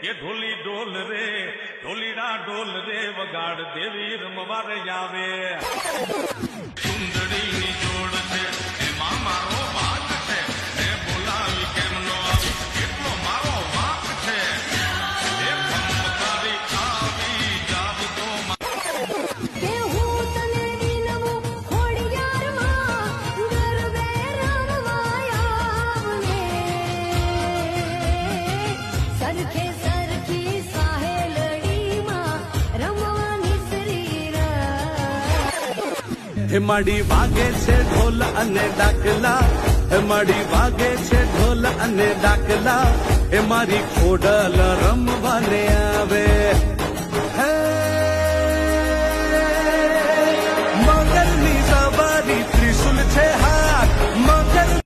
એ ઢોલી ઢોલ રે ઢોલીડા ઢોલ રે વગાડ દેવી રમવા રે આવે સુંદરીની જોડ છે એમાં મારો વાક છે એ બોલાવી કેમ નો આવી એટલો મારો વાક છે એ ભંગારી આવી જાવ તો માડી વાગે છે ઢોલ અને ડાકલા માડી વાગે છે ઢોલ અને ડાકલા એ મારી ખોડલ રમવાને આવે